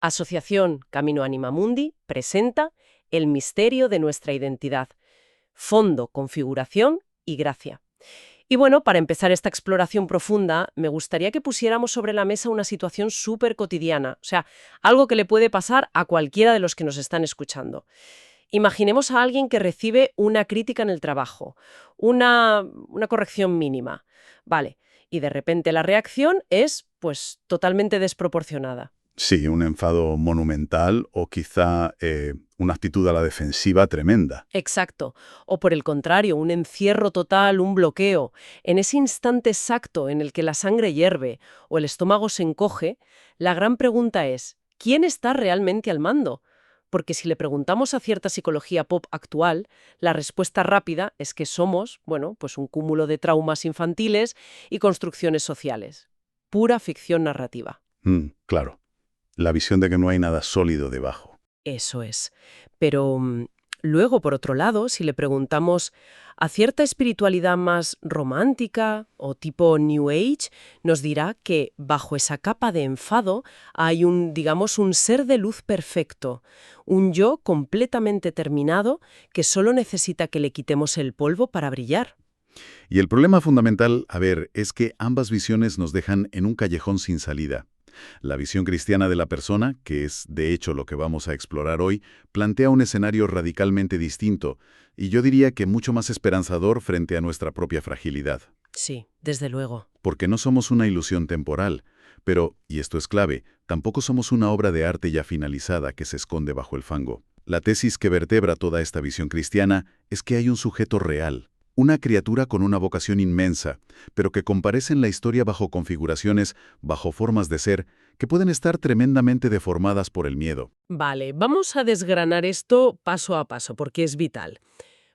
Asociación Camino Anima Mundi presenta El misterio de nuestra identidad. Fondo, configuración y gracia. Y bueno, para empezar esta exploración profunda, me gustaría que pusiéramos sobre la mesa una situación súper cotidiana, o sea, algo que le puede pasar a cualquiera de los que nos están escuchando. Imaginemos a alguien que recibe una crítica en el trabajo, una corrección mínima, ¿vale? Y de repente la reacción es, pues, totalmente desproporcionada. Sí, un enfado monumental o quizá una actitud a la defensiva tremenda. Exacto. O por el contrario, un encierro total, un bloqueo. En ese instante exacto en el que la sangre hierve o el estómago se encoge, la gran pregunta es, ¿quién está realmente al mando? Porque si le preguntamos a cierta psicología pop actual, la respuesta rápida es que somos, bueno, pues un cúmulo de traumas infantiles y construcciones sociales. Pura ficción narrativa. Claro, la visión de que no hay nada sólido debajo. Eso es. Pero luego, por otro lado, si le preguntamos a cierta espiritualidad más romántica o tipo New Age, nos dirá que bajo esa capa de enfado hay digamos, un ser de luz perfecto, un yo completamente terminado que solo necesita que le quitemos el polvo para brillar. Y el problema fundamental, a ver, es que ambas visiones nos dejan en un callejón sin salida. La visión cristiana de la persona, que es de hecho lo que vamos a explorar hoy, plantea un escenario radicalmente distinto, y yo diría que mucho más esperanzador frente a nuestra propia fragilidad. Sí, desde luego. Porque no somos una ilusión temporal, pero, y esto es clave, tampoco somos una obra de arte ya finalizada que se esconde bajo el fango. La tesis que vertebra toda esta visión cristiana es que hay un sujeto real, una criatura con una vocación inmensa, pero que comparece en la historia bajo configuraciones, bajo formas de ser, que pueden estar tremendamente deformadas por el miedo. Vale, vamos a desgranar esto paso a paso porque es vital.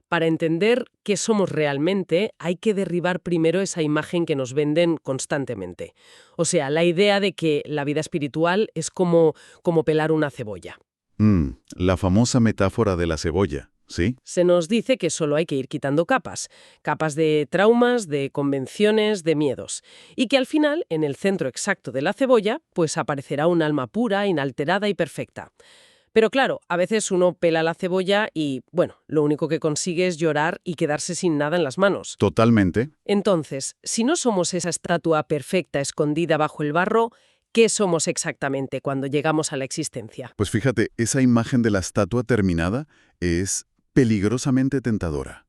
Para entender qué somos realmente, hay que derribar primero esa imagen que nos venden constantemente. O sea, la idea de que la vida espiritual es como pelar una cebolla. La famosa metáfora de la cebolla, ¿sí? Se nos dice que solo hay que ir quitando capas, capas de traumas, de convenciones, de miedos, y que al final, en el centro exacto de la cebolla, pues aparecerá un alma pura, inalterada y perfecta. Pero claro, a veces uno pela la cebolla y, bueno, lo único que consigue es llorar y quedarse sin nada en las manos. Totalmente. Entonces, si no somos esa estatua perfecta escondida bajo el barro, ¿qué somos exactamente cuando llegamos a la existencia? Pues fíjate, esa imagen de la estatua terminada es peligrosamente tentadora,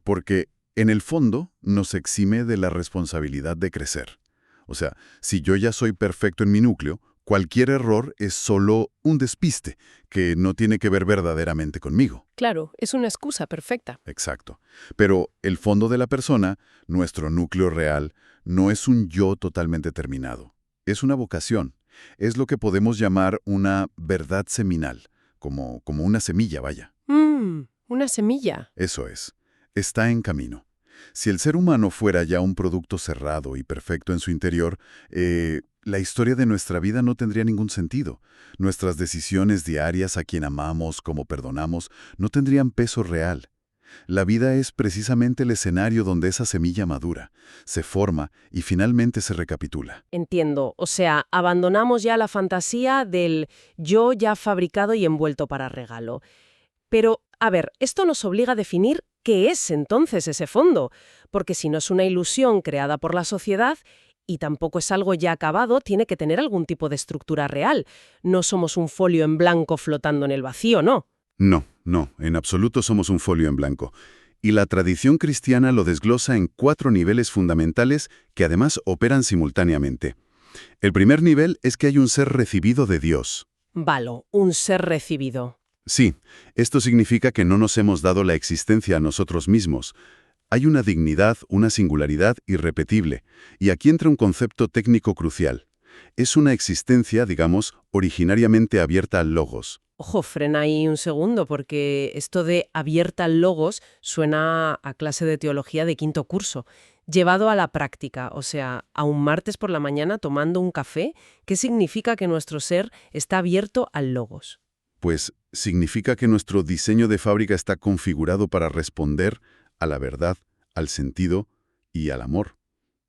porque en el fondo nos exime de la responsabilidad de crecer. O sea, si yo ya soy perfecto en mi núcleo, cualquier error es solo un despiste que no tiene que ver verdaderamente conmigo. Claro, es una excusa perfecta. Exacto. Pero el fondo de la persona, nuestro núcleo real, no es un yo totalmente terminado. Es una vocación. Es lo que podemos llamar una verdad seminal, como una semilla, vaya. Una semilla. Eso es. Está en camino. Si el ser humano fuera ya un producto cerrado y perfecto en su interior, la historia de nuestra vida no tendría ningún sentido. Nuestras decisiones diarias, a quien amamos, cómo perdonamos, no tendrían peso real. La vida es precisamente el escenario donde esa semilla madura, se forma y finalmente se recapitula. Entiendo. O sea, abandonamos ya la fantasía del yo ya fabricado y envuelto para regalo. Pero, a ver, esto nos obliga a definir qué es entonces ese fondo, porque si no es una ilusión creada por la sociedad y tampoco es algo ya acabado, tiene que tener algún tipo de estructura real. No somos un folio en blanco flotando en el vacío, ¿no? No, en absoluto somos un folio en blanco. Y la tradición cristiana lo desglosa en 4 niveles fundamentales que además operan simultáneamente. El primer nivel es que hay un ser recibido de Dios. Valo, un ser recibido. Sí, esto significa que no nos hemos dado la existencia a nosotros mismos. Hay una dignidad, una singularidad irrepetible, y aquí entra un concepto técnico crucial. Es una existencia, digamos, originariamente abierta al logos. Ojo, frena ahí un segundo, porque esto de abierta al logos suena a clase de teología de quinto curso. Llevado a la práctica, o sea, a un martes por la mañana tomando un café, ¿qué significa que nuestro ser está abierto al logos? Pues significa que nuestro diseño de fábrica está configurado para responder a la verdad, al sentido y al amor.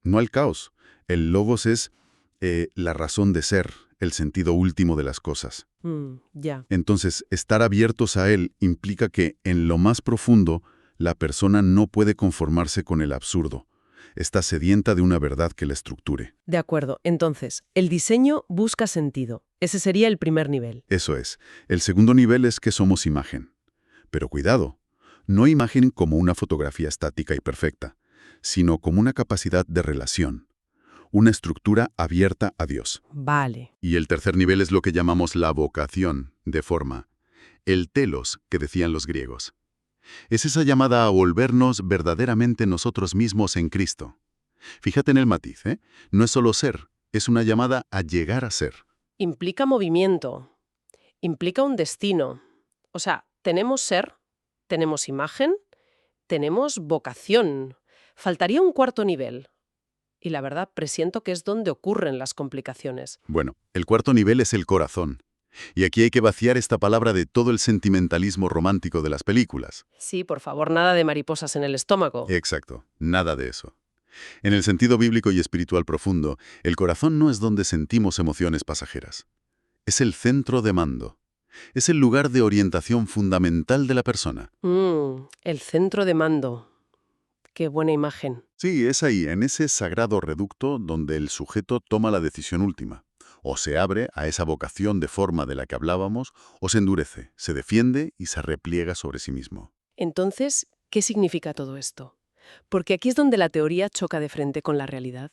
No al caos. El logos es la razón de ser, el sentido último de las cosas. Ya. Entonces, estar abiertos a Él implica que, en lo más profundo, la persona no puede conformarse con el absurdo. Está sedienta de una verdad que la estructure. De acuerdo. Entonces, el diseño busca sentido. Ese sería el primer nivel. Eso es. El segundo nivel es que somos imagen. Pero cuidado, no imagen como una fotografía estática y perfecta, sino como una capacidad de relación, una estructura abierta a Dios. Vale. Y el tercer nivel es lo que llamamos la vocación, de forma, el telos, que decían los griegos. Es esa llamada a volvernos verdaderamente nosotros mismos en Cristo. Fíjate en el matiz, ¿eh? No es solo ser, es una llamada a llegar a ser. Implica movimiento. Implica un destino. O sea, tenemos ser, tenemos imagen, tenemos vocación. Faltaría un cuarto nivel. Y la verdad, presiento que es donde ocurren las complicaciones. Bueno, el cuarto nivel es el corazón. Y aquí hay que vaciar esta palabra de todo el sentimentalismo romántico de las películas. Sí, por favor, nada de mariposas en el estómago. Exacto, nada de eso. En el sentido bíblico y espiritual profundo, el corazón no es donde sentimos emociones pasajeras. Es el centro de mando. Es el lugar de orientación fundamental de la persona. El centro de mando. Qué buena imagen. Sí, es ahí, en ese sagrado reducto donde el sujeto toma la decisión última. O se abre a esa vocación de forma de la que hablábamos, o se endurece, se defiende y se repliega sobre sí mismo. Entonces, ¿qué significa todo esto? Porque aquí es donde la teoría choca de frente con la realidad.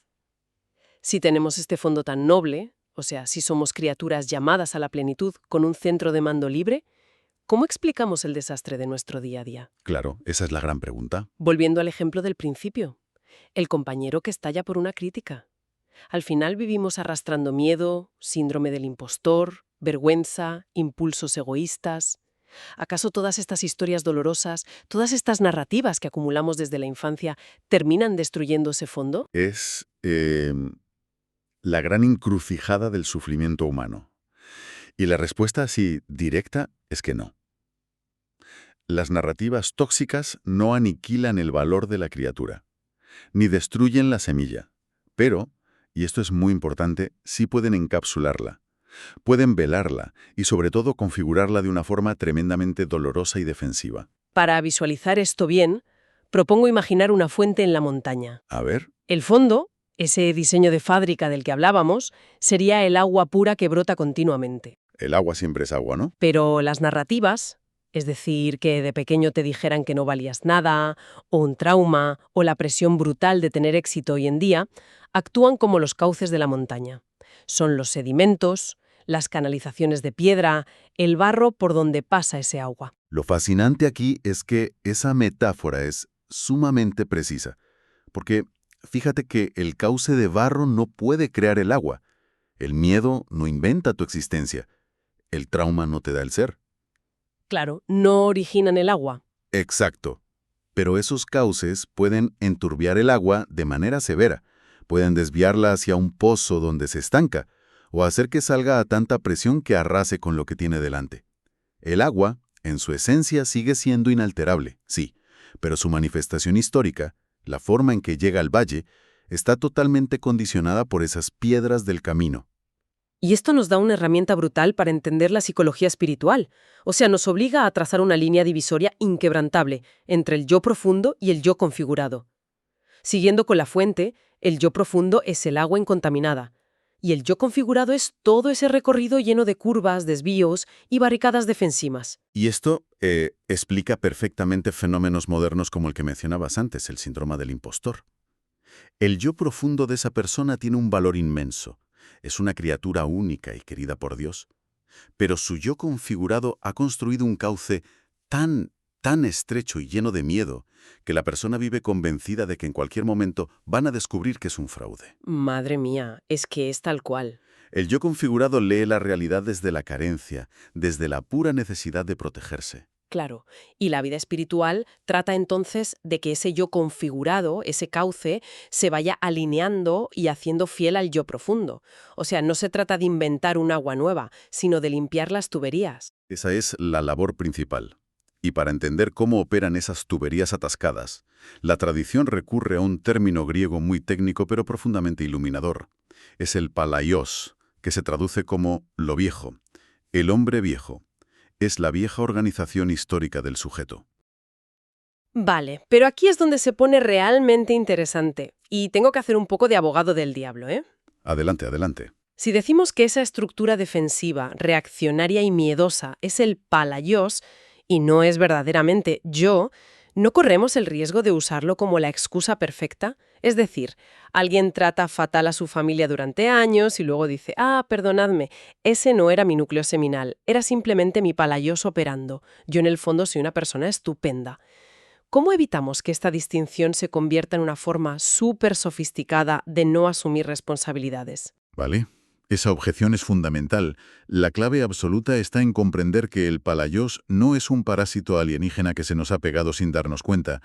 Si tenemos este fondo tan noble, o sea, si somos criaturas llamadas a la plenitud con un centro de mando libre, ¿cómo explicamos el desastre de nuestro día a día? Claro, esa es la gran pregunta. Volviendo al ejemplo del principio, el compañero que estalla por una crítica. Al final vivimos arrastrando miedo, síndrome del impostor, vergüenza, impulsos egoístas. ¿Acaso todas estas historias dolorosas, todas estas narrativas que acumulamos desde la infancia, terminan destruyendo ese fondo? Es la gran encrucijada del sufrimiento humano. Y la respuesta así directa es que no. Las narrativas tóxicas no aniquilan el valor de la criatura, ni destruyen la semilla, pero, y esto es muy importante, sí pueden encapsularla, pueden velarla y sobre todo configurarla de una forma tremendamente dolorosa y defensiva. Para visualizar esto bien, propongo imaginar una fuente en la montaña. A ver, El fondo, ese diseño de fábrica del que hablábamos, sería el agua pura que brota continuamente. el agua siempre es agua, ¿no? Pero las narrativas, es decir, que de pequeño te dijeran que no valías nada, o un trauma, o la presión brutal de tener éxito hoy en día, actúan como los cauces de la montaña. Son los sedimentos, las canalizaciones de piedra, el barro por donde pasa ese agua. Lo fascinante aquí es que esa metáfora es sumamente precisa, porque fíjate que el cauce de barro no puede crear el agua, el miedo no inventa tu existencia, el trauma no te da el ser. Claro, no originan el agua. Exacto. Pero esos cauces pueden enturbiar el agua de manera severa, pueden desviarla hacia un pozo donde se estanca, o hacer que salga a tanta presión que arrase con lo que tiene delante. El agua, en su esencia, sigue siendo inalterable, sí, pero su manifestación histórica, la forma en que llega al valle, está totalmente condicionada por esas piedras del camino. Y esto nos da una herramienta brutal para entender la psicología espiritual. O sea, nos obliga a trazar una línea divisoria inquebrantable entre el yo profundo y el yo configurado. Siguiendo con la fuente, el yo profundo es el agua incontaminada, y el yo configurado es todo ese recorrido lleno de curvas, desvíos y barricadas defensivas. Y esto explica perfectamente fenómenos modernos como el que mencionabas antes, el síndrome del impostor. El yo profundo de esa persona tiene un valor inmenso. Es una criatura única y querida por Dios. Pero su yo configurado ha construido un cauce tan estrecho y lleno de miedo, que la persona vive convencida de que en cualquier momento van a descubrir que es un fraude. Madre mía, es que es tal cual. El yo configurado lee la realidad desde la carencia, desde la pura necesidad de protegerse. Claro, y la vida espiritual trata entonces de que ese yo configurado, ese cauce, se vaya alineando y haciendo fiel al yo profundo. O sea, no se trata de inventar un agua nueva, sino de limpiar las tuberías. Esa es la labor principal. Y para entender cómo operan esas tuberías atascadas, la tradición recurre a un término griego muy técnico pero profundamente iluminador. Es el palaios, que se traduce como lo viejo. El hombre viejo. Es la vieja organización histórica del sujeto. Vale, pero aquí es donde se pone realmente interesante. Y tengo que hacer un poco de abogado del diablo, ¿eh? Adelante, adelante. Si decimos que esa estructura defensiva, reaccionaria y miedosa es el palaios y no es verdaderamente yo, ¿no corremos el riesgo de usarlo como la excusa perfecta? Es decir, alguien trata fatal a su familia durante años y luego dice, perdonadme, ese no era mi núcleo seminal, era simplemente mi palaios operando. Yo en el fondo soy una persona estupenda. ¿Cómo evitamos que esta distinción se convierta en una forma súper sofisticada de no asumir responsabilidades? ¿Vale? Esa objeción es fundamental. La clave absoluta está en comprender que el palaios no es un parásito alienígena que se nos ha pegado sin darnos cuenta.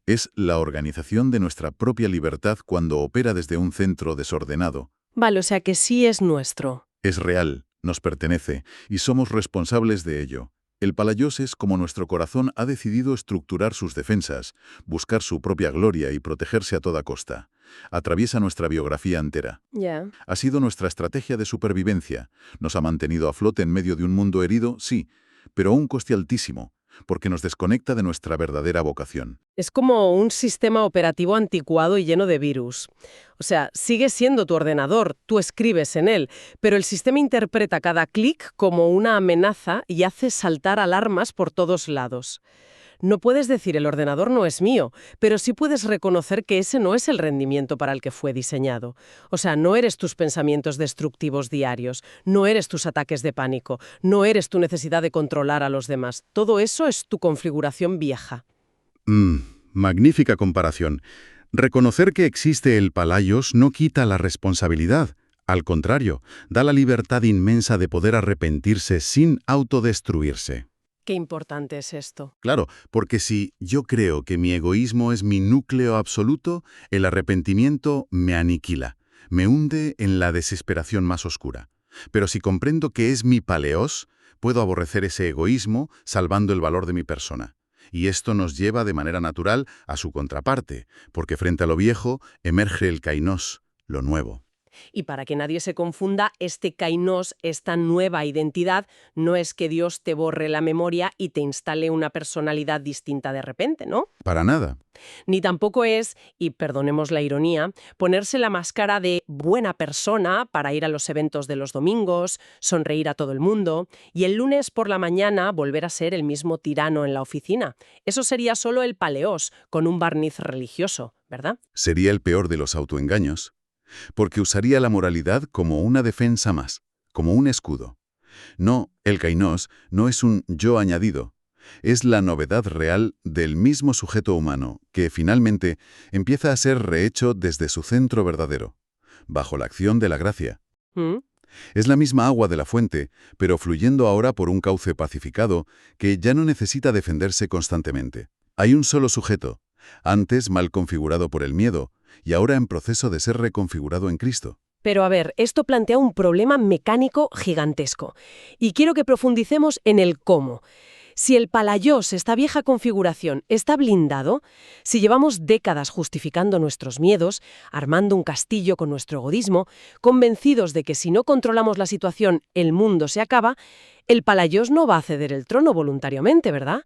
Es la organización de nuestra propia libertad cuando opera desde un centro desordenado. Vale, o sea que sí es nuestro. Es real, nos pertenece, y somos responsables de ello. El palaios es como nuestro corazón ha decidido estructurar sus defensas, buscar su propia gloria y protegerse a toda costa. Atraviesa nuestra biografía entera. Ya. Ha sido nuestra estrategia de supervivencia. Nos ha mantenido a flote en medio de un mundo herido, sí, pero a un coste altísimo, porque nos desconecta de nuestra verdadera vocación. Es como un sistema operativo anticuado y lleno de virus. O sea, sigue siendo tu ordenador, tú escribes en él, pero el sistema interpreta cada clic como una amenaza y hace saltar alarmas por todos lados. No puedes decir el ordenador no es mío, pero sí puedes reconocer que ese no es el rendimiento para el que fue diseñado. O sea, no eres tus pensamientos destructivos diarios, no eres tus ataques de pánico, no eres tu necesidad de controlar a los demás. Todo eso es tu configuración vieja. Magnífica comparación. Reconocer que existe el palaios no quita la responsabilidad. Al contrario, da la libertad inmensa de poder arrepentirse sin autodestruirse. Qué importante es esto. Claro, porque si yo creo que mi egoísmo es mi núcleo absoluto, el arrepentimiento me aniquila, me hunde en la desesperación más oscura. Pero si comprendo que es mi palaios, puedo aborrecer ese egoísmo salvando el valor de mi persona. Y esto nos lleva de manera natural a su contraparte, porque frente a lo viejo emerge el kainos, lo nuevo. Y para que nadie se confunda, este kainos, esta nueva identidad, no es que Dios te borre la memoria y te instale una personalidad distinta de repente, ¿no? Para nada. Ni tampoco es, y perdonemos la ironía, ponerse la máscara de buena persona para ir a los eventos de los domingos, sonreír a todo el mundo, y el lunes por la mañana volver a ser el mismo tirano en la oficina. Eso sería solo el palaios, con un barniz religioso, ¿verdad? Sería el peor de los autoengaños, porque usaría la moralidad como una defensa más, como un escudo. No, el kainos no es un yo añadido. Es la novedad real del mismo sujeto humano, que finalmente empieza a ser rehecho desde su centro verdadero, bajo la acción de la gracia. ¿Mm? Es la misma agua de la fuente, pero fluyendo ahora por un cauce pacificado que ya no necesita defenderse constantemente. Hay un solo sujeto, antes mal configurado por el miedo, y ahora en proceso de ser reconfigurado en Cristo. Pero a ver, esto plantea un problema mecánico gigantesco. Y quiero que profundicemos en el cómo. Si el palaios, esta vieja configuración, está blindado, si llevamos décadas justificando nuestros miedos, armando un castillo con nuestro egoísmo, convencidos de que si no controlamos la situación el mundo se acaba, el palaios no va a ceder el trono voluntariamente, ¿verdad?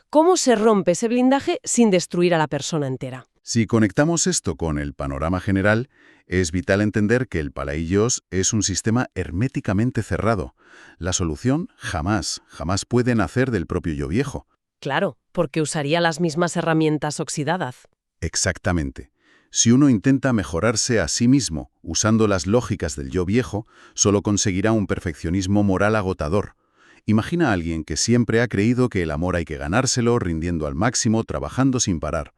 ¿Cómo se rompe ese blindaje sin destruir a la persona entera? Si conectamos esto con el panorama general, es vital entender que el palaios es un sistema herméticamente cerrado. La solución jamás puede nacer del propio yo viejo. Claro, porque usaría las mismas herramientas oxidadas. Exactamente. Si uno intenta mejorarse a sí mismo usando las lógicas del yo viejo, solo conseguirá un perfeccionismo moral agotador. Imagina a alguien que siempre ha creído que el amor hay que ganárselo rindiendo al máximo, trabajando sin parar.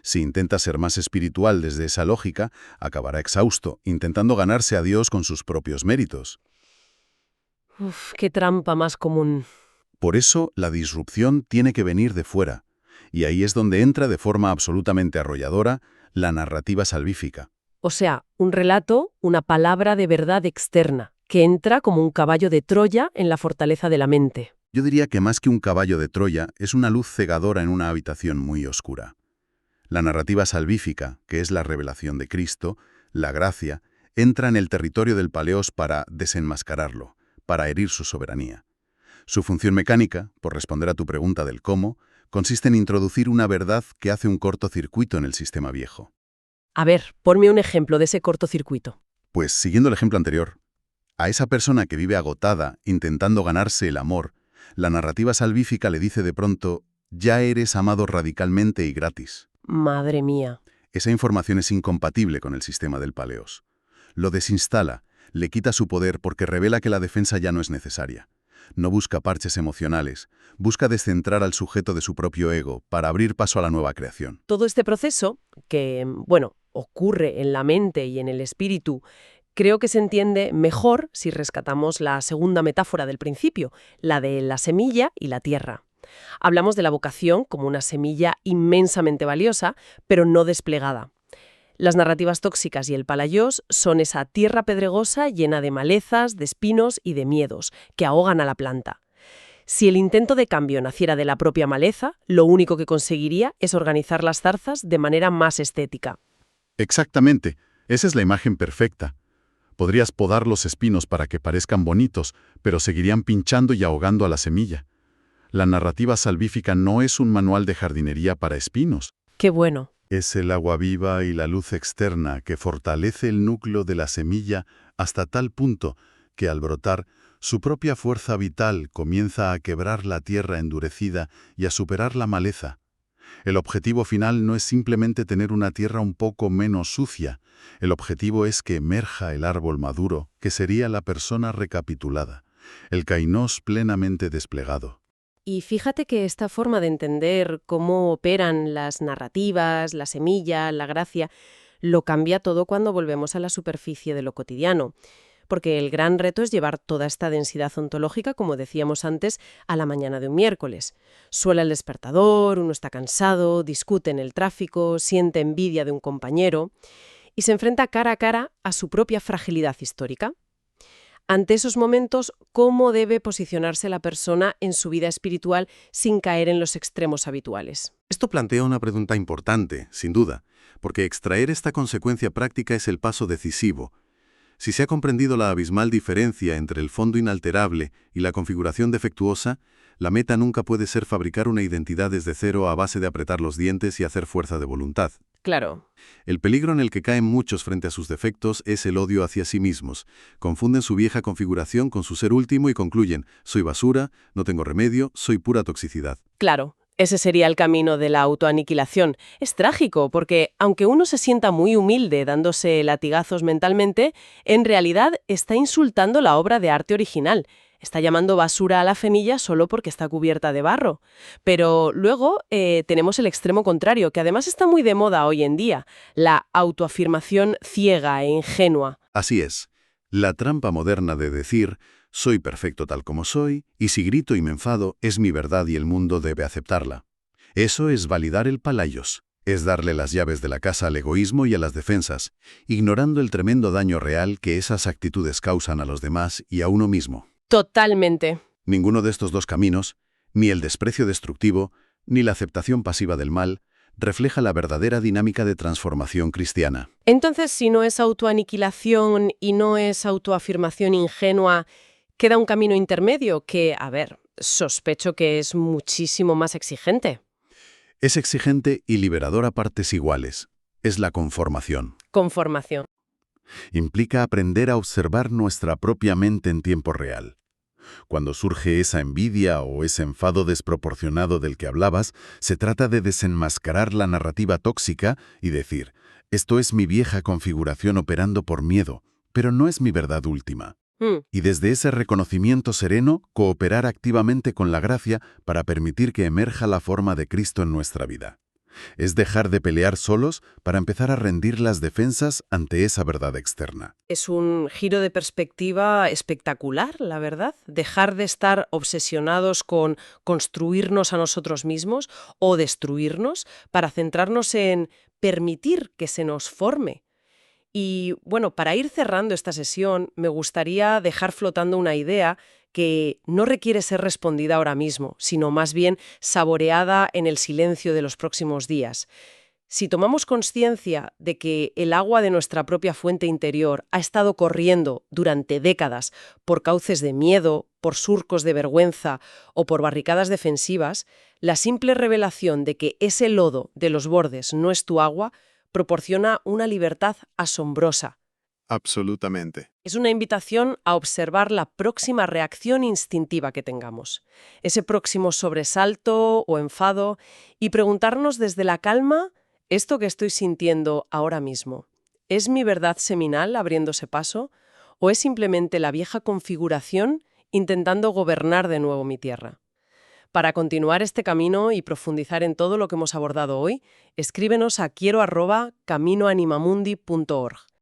Si intenta ser más espiritual desde esa lógica, acabará exhausto, intentando ganarse a Dios con sus propios méritos. Uf, qué trampa más común. Por eso, la disrupción tiene que venir de fuera. Y ahí es donde entra de forma absolutamente arrolladora la narrativa salvífica. O sea, un relato, una palabra de verdad externa, que entra como un caballo de Troya en la fortaleza de la mente. Yo diría que más que un caballo de Troya, es una luz cegadora en una habitación muy oscura. La narrativa salvífica, que es la revelación de Cristo, la gracia, entra en el territorio del Paleos para desenmascararlo, para herir su soberanía. Su función mecánica, por responder a tu pregunta del cómo, consiste en introducir una verdad que hace un cortocircuito en el sistema viejo. A ver, ponme un ejemplo de ese cortocircuito. Pues, siguiendo el ejemplo anterior, a esa persona que vive agotada, intentando ganarse el amor, la narrativa salvífica le dice de pronto, ya eres amado radicalmente y gratis. Madre mía. Esa información es incompatible con el sistema del Paleos. Lo desinstala, le quita su poder porque revela que la defensa ya no es necesaria. No busca parches emocionales, busca descentrar al sujeto de su propio ego para abrir paso a la nueva creación. Todo este proceso, que, bueno, ocurre en la mente y en el espíritu, creo que se entiende mejor si rescatamos la segunda metáfora del principio, la de la semilla y la tierra. Hablamos de la vocación como una semilla inmensamente valiosa, pero no desplegada. Las narrativas tóxicas y el Palaiós son esa tierra pedregosa llena de malezas, de espinos y de miedos, que ahogan a la planta. Si el intento de cambio naciera de la propia maleza, lo único que conseguiría es organizar las zarzas de manera más estética. Exactamente, esa es la imagen perfecta. Podrías podar los espinos para que parezcan bonitos, pero seguirían pinchando y ahogando a la semilla. La narrativa salvífica no es un manual de jardinería para espinos. ¡Qué bueno! Es el agua viva y la luz externa que fortalece el núcleo de la semilla hasta tal punto que al brotar, su propia fuerza vital comienza a quebrar la tierra endurecida y a superar la maleza. El objetivo final no es simplemente tener una tierra un poco menos sucia. El objetivo es que emerja el árbol maduro, que sería la persona recapitulada, el kainos plenamente desplegado. Y fíjate que esta forma de entender cómo operan las narrativas, la semilla, la gracia, lo cambia todo cuando volvemos a la superficie de lo cotidiano. Porque el gran reto es llevar toda esta densidad ontológica, como decíamos antes, a la mañana de un miércoles. Suena el despertador, uno está cansado, discute en el tráfico, siente envidia de un compañero y se enfrenta cara a cara a su propia fragilidad histórica. Ante esos momentos, ¿cómo debe posicionarse la persona en su vida espiritual sin caer en los extremos habituales? Esto plantea una pregunta importante, sin duda, porque extraer esta consecuencia práctica es el paso decisivo. Si se ha comprendido la abismal diferencia entre el fondo inalterable y la configuración defectuosa, la meta nunca puede ser fabricar una identidad desde cero a base de apretar los dientes y hacer fuerza de voluntad. Claro. El peligro en el que caen muchos frente a sus defectos es el odio hacia sí mismos. Confunden su vieja configuración con su ser último y concluyen, soy basura, no tengo remedio, soy pura toxicidad. Claro. Ese sería el camino de la autoaniquilación. Es trágico porque, aunque uno se sienta muy humilde dándose latigazos mentalmente, en realidad está insultando la obra de arte original. Está llamando basura a la femilla solo porque está cubierta de barro. Pero luego tenemos el extremo contrario, que además está muy de moda hoy en día, la autoafirmación ciega e ingenua. Así es. La trampa moderna de decir, soy perfecto tal como soy, y si grito y me enfado, es mi verdad y el mundo debe aceptarla. Eso es validar el Palaiós, es darle las llaves de la casa al egoísmo y a las defensas, ignorando el tremendo daño real que esas actitudes causan a los demás y a uno mismo. Totalmente. Ninguno de estos dos caminos, ni el desprecio destructivo, ni la aceptación pasiva del mal, refleja la verdadera dinámica de transformación cristiana. Entonces, si no es autoaniquilación y no es autoafirmación ingenua, queda un camino intermedio que, a ver, sospecho que es muchísimo más exigente. Es exigente y liberador a partes iguales. Es la conformación. Conformación. Implica aprender a observar nuestra propia mente en tiempo real. Cuando surge esa envidia o ese enfado desproporcionado del que hablabas, se trata de desenmascarar la narrativa tóxica y decir, esto es mi vieja configuración operando por miedo, pero no es mi verdad última. Y desde ese reconocimiento sereno, cooperar activamente con la gracia para permitir que emerja la forma de Cristo en nuestra vida. Es dejar de pelear solos para empezar a rendir las defensas ante esa verdad externa. Es un giro de perspectiva espectacular, la verdad. Dejar de estar obsesionados con construirnos a nosotros mismos o destruirnos para centrarnos en permitir que se nos forme. Y bueno, para ir cerrando esta sesión, me gustaría dejar flotando una idea que no requiere ser respondida ahora mismo, sino más bien saboreada en el silencio de los próximos días. Si tomamos conciencia de que el agua de nuestra propia fuente interior ha estado corriendo durante décadas por cauces de miedo, por surcos de vergüenza o por barricadas defensivas, la simple revelación de que ese lodo de los bordes no es tu agua proporciona una libertad asombrosa. Absolutamente. Es una invitación a observar la próxima reacción instintiva que tengamos, ese próximo sobresalto o enfado, y preguntarnos desde la calma: ¿esto que estoy sintiendo ahora mismo es mi verdad seminal abriéndose paso o es simplemente la vieja configuración intentando gobernar de nuevo mi tierra? Para continuar este camino y profundizar en todo lo que hemos abordado hoy, escríbenos a quiero@caminoanimamundi.org.